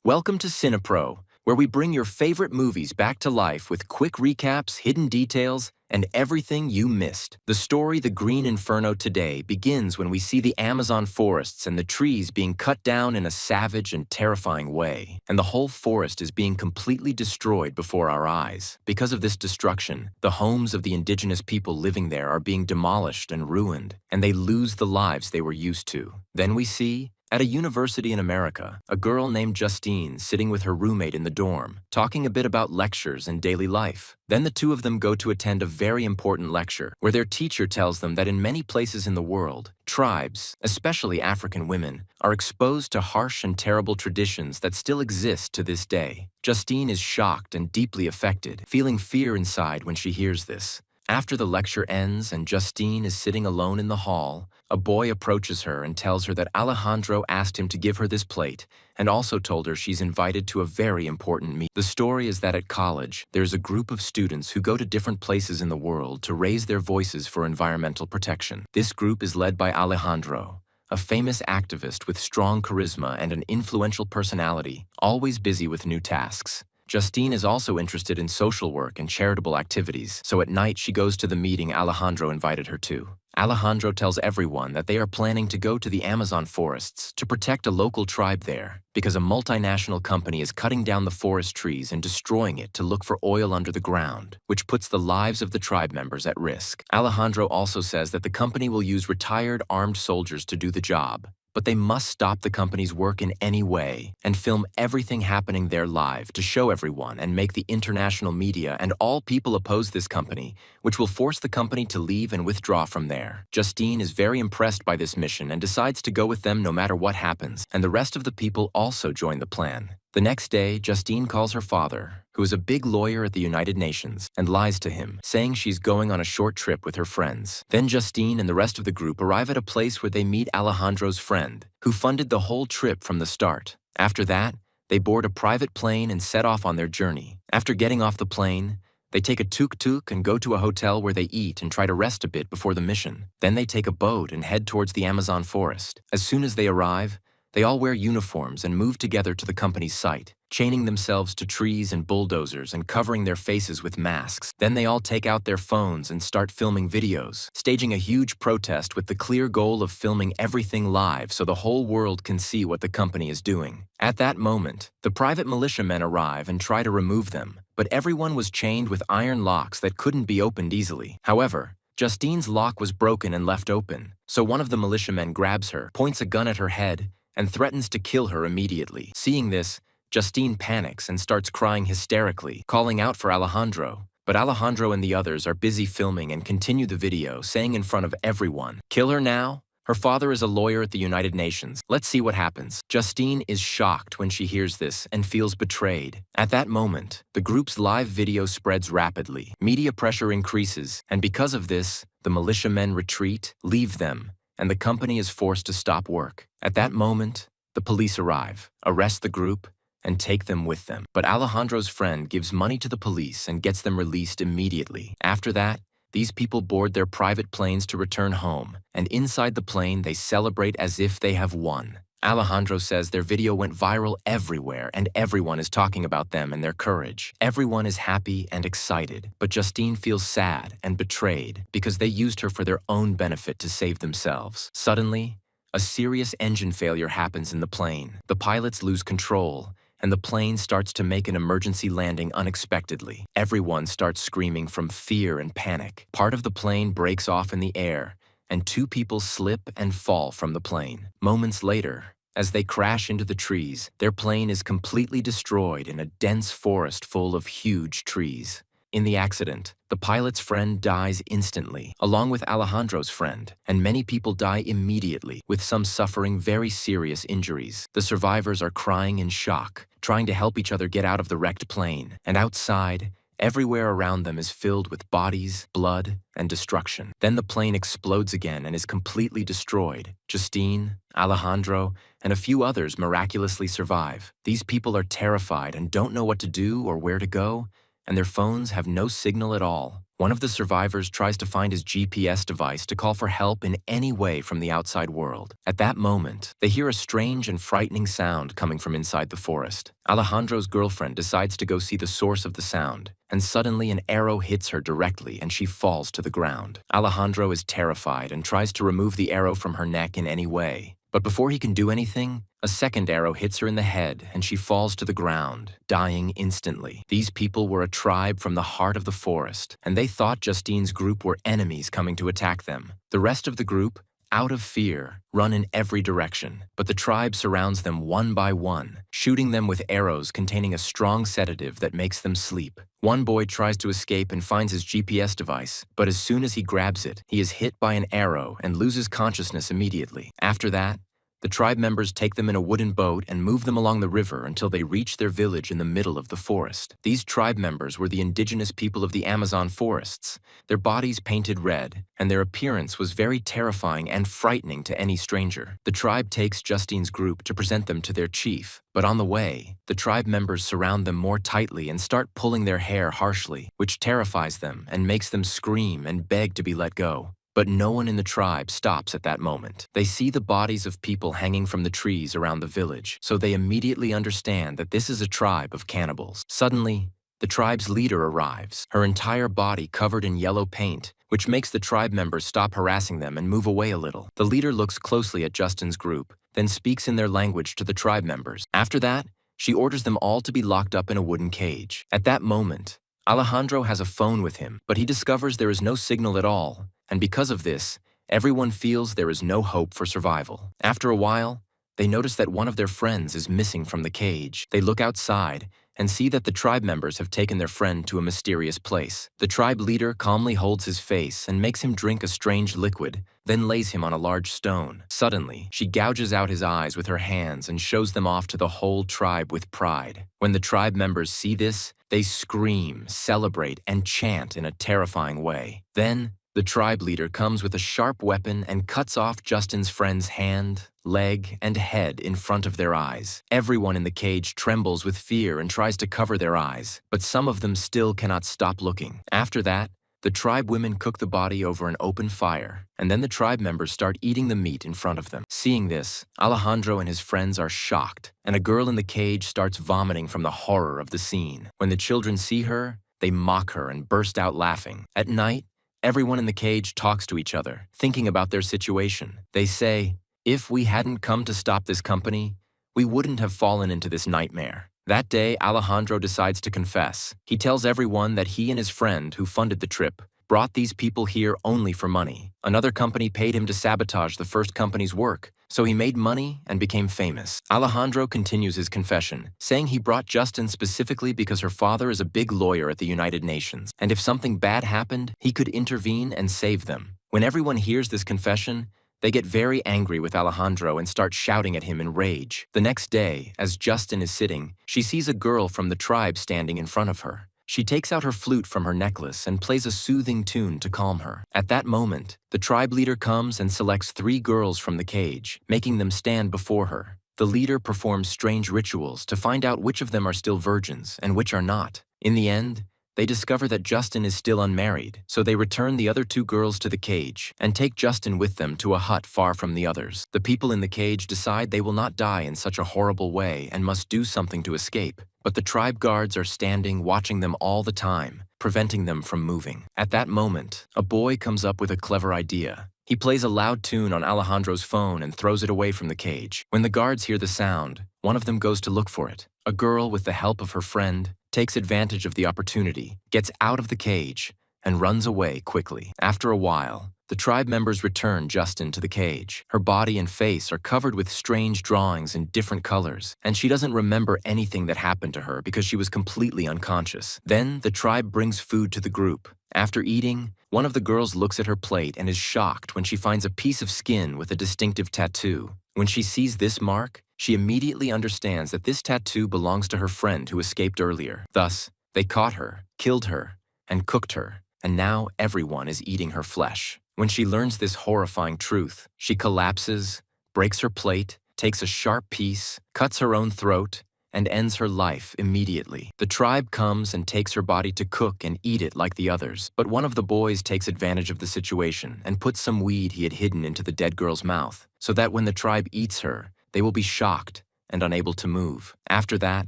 Welcome to CINEPRO, where we bring your favorite movies back to life with quick recaps, hidden details, and everything you missed. The story The Green Inferno today begins when we see the Amazon forests and the trees being cut down in a savage and terrifying way, and the whole forest is being completely destroyed before our eyes. Because of this destruction, the homes of the indigenous people living there are being demolished and ruined, and they lose the lives they were used to. Then we see, at a university in America, a girl named Justine sitting with her roommate in the dorm, talking a bit about lectures and daily life. Then the two of them go to attend a very important lecture, where their teacher tells them that in many places in the world, tribes, especially African women, are exposed to harsh and terrible traditions that still exist to this day. Justine is shocked and deeply affected, feeling fear inside when she hears this. After the lecture ends and Justine is sitting alone in the hall, a boy approaches her and tells her that Alejandro asked him to give her this plate and also told her she's invited to a very important meeting. The story is that at college, there's a group of students who go to different places in the world to raise their voices for environmental protection. This group is led by Alejandro, a famous activist with strong charisma and an influential personality, always busy with new tasks. Justine is also interested in social work and charitable activities, so at night she goes to the meeting Alejandro invited her to. Alejandro tells everyone that they are planning to go to the Amazon forests to protect a local tribe there, because a multinational company is cutting down the forest trees and destroying it to look for oil under the ground, which puts the lives of the tribe members at risk. Alejandro also says that the company will use retired armed soldiers to do the job, but they must stop the company's work in any way and film everything happening there live to show everyone and make the international media and all people oppose this company, which will force the company to leave and withdraw from there. Justine is very impressed by this mission and decides to go with them no matter what happens, and the rest of the people also join the plan. The next day, Justine calls her father, who is a big lawyer at the United Nations, and lies to him, saying she's going on a short trip with her friends. Then Justine and the rest of the group arrive at a place where they meet Alejandro's friend, who funded the whole trip from the start. After that, they board a private plane and set off on their journey. After getting off the plane, they take a tuk-tuk and go to a hotel where they eat and try to rest a bit before the mission. Then they take a boat and head towards the Amazon forest. As soon as they arrive, they all wear uniforms and move together to the company's site, chaining themselves to trees and bulldozers and covering their faces with masks. Then they all take out their phones and start filming videos, staging a huge protest with the clear goal of filming everything live so the whole world can see what the company is doing. At that moment, the private militiamen arrive and try to remove them, but everyone was chained with iron locks that couldn't be opened easily. However, Justine's lock was broken and left open, so one of the militiamen grabs her, points a gun at her head, and threatens to kill her immediately. Seeing this, Justine panics and starts crying hysterically, calling out for Alejandro. But Alejandro and the others are busy filming and continue the video, saying in front of everyone, "Kill her now? Her father is a lawyer at the United Nations. Let's see what happens." Justine is shocked when she hears this and feels betrayed. At that moment, the group's live video spreads rapidly. Media pressure increases, and because of this, the militiamen retreat, leave them, and the company is forced to stop work. At that moment, the police arrive, arrest the group, and take them with them. But Alejandro's friend gives money to the police and gets them released immediately. After that, these people board their private planes to return home, and inside the plane they celebrate as if they have won. Alejandro says their video went viral everywhere and everyone is talking about them and their courage. Everyone is happy and excited, but Justine feels sad and betrayed because they used her for their own benefit to save themselves. Suddenly, a serious engine failure happens in the plane. The pilots lose control, and the plane starts to make an emergency landing unexpectedly. Everyone starts screaming from fear and panic. Part of the plane breaks off in the air, and two people slip and fall from the plane. Moments later, as they crash into the trees, their plane is completely destroyed in a dense forest full of huge trees. In the accident, the pilot's friend dies instantly, along with Alejandro's friend, and many people die immediately, with some suffering very serious injuries. The survivors are crying in shock, trying to help each other get out of the wrecked plane, and outside, everywhere around them is filled with bodies, blood, and destruction. Then the plane explodes again and is completely destroyed. Justine, Alejandro, and a few others miraculously survive. These people are terrified and don't know what to do or where to go, and their phones have no signal at all. One of the survivors tries to find his GPS device to call for help in any way from the outside world. At that moment, they hear a strange and frightening sound coming from inside the forest. Alejandro's girlfriend decides to go see the source of the sound, and suddenly an arrow hits her directly and she falls to the ground. Alejandro is terrified and tries to remove the arrow from her neck in any way. But before he can do anything, a second arrow hits her in the head and she falls to the ground, dying instantly. These people were a tribe from the heart of the forest, and they thought Justine's group were enemies coming to attack them. The rest of the group, out of fear, run in every direction, but the tribe surrounds them one by one, shooting them with arrows containing a strong sedative that makes them sleep. One boy tries to escape and finds his GPS device, but as soon as he grabs it, he is hit by an arrow and loses consciousness immediately. After that, the tribe members take them in a wooden boat and move them along the river until they reach their village in the middle of the forest. These tribe members were the indigenous people of the Amazon forests, their bodies painted red, and their appearance was very terrifying and frightening to any stranger. The tribe takes Justine's group to present them to their chief, but on the way, the tribe members surround them more tightly and start pulling their hair harshly, which terrifies them and makes them scream and beg to be let go. But no one in the tribe stops at that moment. They see the bodies of people hanging from the trees around the village, so they immediately understand that this is a tribe of cannibals. Suddenly, the tribe's leader arrives, her entire body covered in yellow paint, which makes the tribe members stop harassing them and move away a little. The leader looks closely at Justin's group, then speaks in their language to the tribe members. After that, she orders them all to be locked up in a wooden cage. At that moment, Alejandro has a phone with him, but he discovers there is no signal at all, and because of this, everyone feels there is no hope for survival. After a while, they notice that one of their friends is missing from the cage. They look outside and see that the tribe members have taken their friend to a mysterious place. The tribe leader calmly holds his face and makes him drink a strange liquid, then lays him on a large stone. Suddenly, she gouges out his eyes with her hands and shows them off to the whole tribe with pride. When the tribe members see this, they scream, celebrate, and chant in a terrifying way. Then, the tribe leader comes with a sharp weapon and cuts off Justin's friend's hand, leg, and head in front of their eyes. Everyone in the cage trembles with fear and tries to cover their eyes, but some of them still cannot stop looking. After that, the tribe women cook the body over an open fire, and then the tribe members start eating the meat in front of them. Seeing this, Alejandro and his friends are shocked, and a girl in the cage starts vomiting from the horror of the scene. When the children see her, they mock her and burst out laughing. At night, everyone in the cage talks to each other, thinking about their situation. They say, "If we hadn't come to stop this company, we wouldn't have fallen into this nightmare." That day, Alejandro decides to confess. He tells everyone that he and his friend, who funded the trip, brought these people here only for money. Another company paid him to sabotage the first company's work, so he made money and became famous. Alejandro continues his confession, saying he brought Justin specifically because her father is a big lawyer at the United Nations, and if something bad happened, he could intervene and save them. When everyone hears this confession, they get very angry with Alejandro and start shouting at him in rage. The next day, as Justin is sitting, she sees a girl from the tribe standing in front of her. She takes out her flute from her necklace and plays a soothing tune to calm her. At that moment, the tribe leader comes and selects 3 girls from the cage, making them stand before her. The leader performs strange rituals to find out which of them are still virgins and which are not. In the end, they discover that Justin is still unmarried, so they return the other 2 girls to the cage and take Justin with them to a hut far from the others. The people in the cage decide they will not die in such a horrible way and must do something to escape, but the tribe guards are standing watching them all the time, preventing them from moving. At that moment, a boy comes up with a clever idea. He plays a loud tune on Alejandro's phone and throws it away from the cage. When the guards hear the sound, one of them goes to look for it. A girl, with the help of her friend, takes advantage of the opportunity, gets out of the cage, and runs away quickly. After a while, the tribe members return Justin to the cage. Her body and face are covered with strange drawings in different colors, and she doesn't remember anything that happened to her because she was completely unconscious. Then the tribe brings food to the group. After eating, one of the girls looks at her plate and is shocked when she finds a piece of skin with a distinctive tattoo. When she sees this mark, she immediately understands that this tattoo belongs to her friend who escaped earlier. Thus, they caught her, killed her, and cooked her, and now everyone is eating her flesh. When she learns this horrifying truth, she collapses, breaks her plate, takes a sharp piece, cuts her own throat, and ends her life immediately. The tribe comes and takes her body to cook and eat it like the others, but one of the boys takes advantage of the situation and puts some weed he had hidden into the dead girl's mouth, so that when the tribe eats her, they will be shocked and unable to move. After that,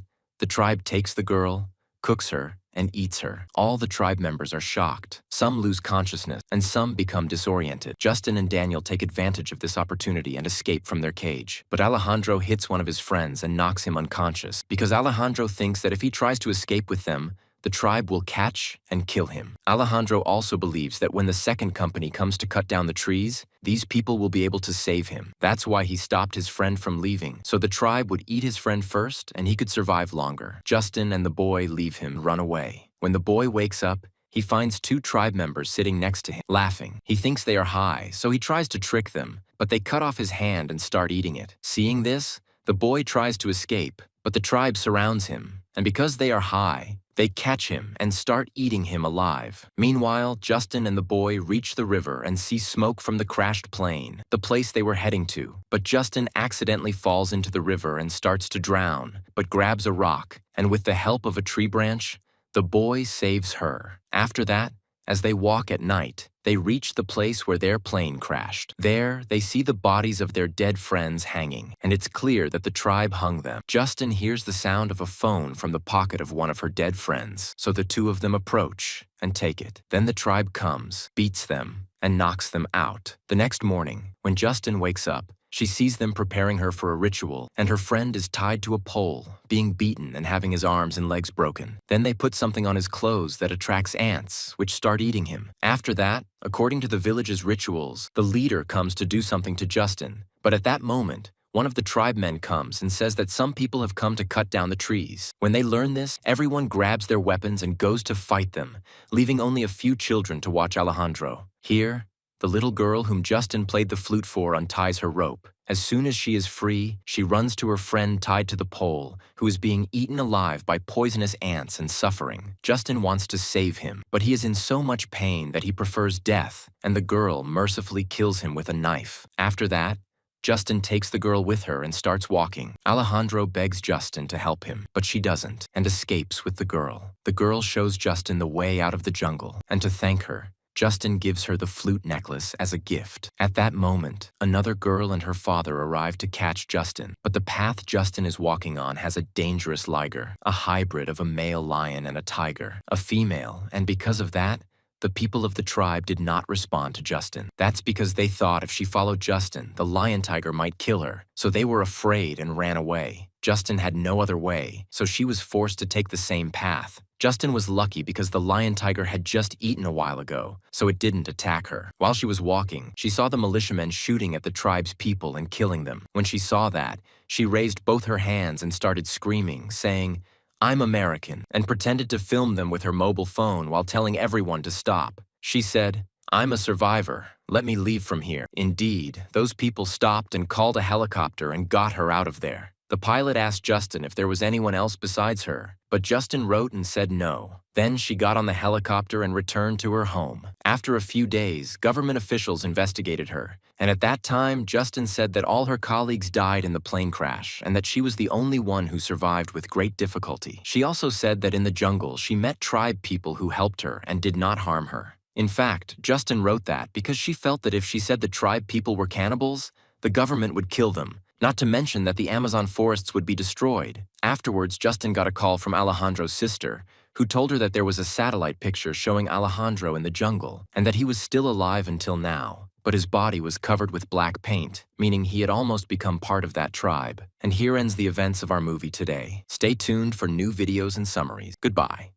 the tribe takes the girl, cooks her, and eats her. All the tribe members are shocked. Some lose consciousness, and some become disoriented. Justin and Daniel take advantage of this opportunity and escape from their cage. But Alejandro hits one of his friends and knocks him unconscious, because Alejandro thinks that if he tries to escape with them, the tribe will catch and kill him. Alejandro also believes that when the second company comes to cut down the trees, these people will be able to save him. That's why he stopped his friend from leaving, so the tribe would eat his friend first and he could survive longer. Justin and the boy leave him and run away. When the boy wakes up, he finds two tribe members sitting next to him, laughing. He thinks they are high, so he tries to trick them, but they cut off his hand and start eating it. Seeing this, the boy tries to escape, but the tribe surrounds him, and because they are high, they catch him and start eating him alive. Meanwhile, Justin and the boy reach the river and see smoke from the crashed plane, the place they were heading to. But Justin accidentally falls into the river and starts to drown, but grabs a rock, and with the help of a tree branch, the boy saves her. After that, as they walk at night, they reach the place where their plane crashed. There, they see the bodies of their dead friends hanging, and it's clear that the tribe hung them. Justin hears the sound of a phone from the pocket of one of her dead friends, so the two of them approach and take it. Then the tribe comes, beats them, and knocks them out. The next morning, when Justin wakes up, she sees them preparing her for a ritual, and her friend is tied to a pole, being beaten and having his arms and legs broken. Then they put something on his clothes that attracts ants, which start eating him. After that, according to the village's rituals, the leader comes to do something to Justin. But at that moment, one of the tribe men comes and says that some people have come to cut down the trees. When they learn this, everyone grabs their weapons and goes to fight them, leaving only a few children to watch Alejandro. Here, the little girl whom Justin played the flute for unties her rope. As soon as she is free, she runs to her friend tied to the pole, who is being eaten alive by poisonous ants and suffering. Justin wants to save him, but he is in so much pain that he prefers death, and the girl mercifully kills him with a knife. After that, Justin takes the girl with her and starts walking. Alejandro begs Justin to help him, but she doesn't, and escapes with the girl. The girl shows Justin the way out of the jungle, and to thank her, Justin gives her the flute necklace as a gift. At that moment, another girl and her father arrive to catch Justin, but the path Justin is walking on has a dangerous liger, a hybrid of a male lion and a tiger, a female, and because of that, the people of the tribe did not respond to Justin. That's because they thought if she followed Justin, the lion-tiger might kill her, so they were afraid and ran away. Justin had no other way, so she was forced to take the same path. Justin was lucky because the lion-tiger had just eaten a while ago, so it didn't attack her. While she was walking, she saw the militiamen shooting at the tribe's people and killing them. When she saw that, she raised both her hands and started screaming, saying, "I'm American," and pretended to film them with her mobile phone while telling everyone to stop. She said, "I'm a survivor. Let me leave from here." Indeed, those people stopped and called a helicopter and got her out of there. The pilot asked Justin if there was anyone else besides her, but Justin wrote and said no. Then she got on the helicopter and returned to her home. After a few days, government officials investigated her, and at that time, Justin said that all her colleagues died in the plane crash and that she was the only one who survived with great difficulty. She also said that in the jungle, she met tribe people who helped her and did not harm her. In fact, Justin wrote that because she felt that if she said the tribe people were cannibals, the government would kill them. Not to mention that the Amazon forests would be destroyed. Afterwards, Justin got a call from Alejandro's sister, who told her that there was a satellite picture showing Alejandro in the jungle, and that he was still alive until now. But his body was covered with black paint, meaning he had almost become part of that tribe. And here ends the events of our movie today. Stay tuned for new videos and summaries. Goodbye.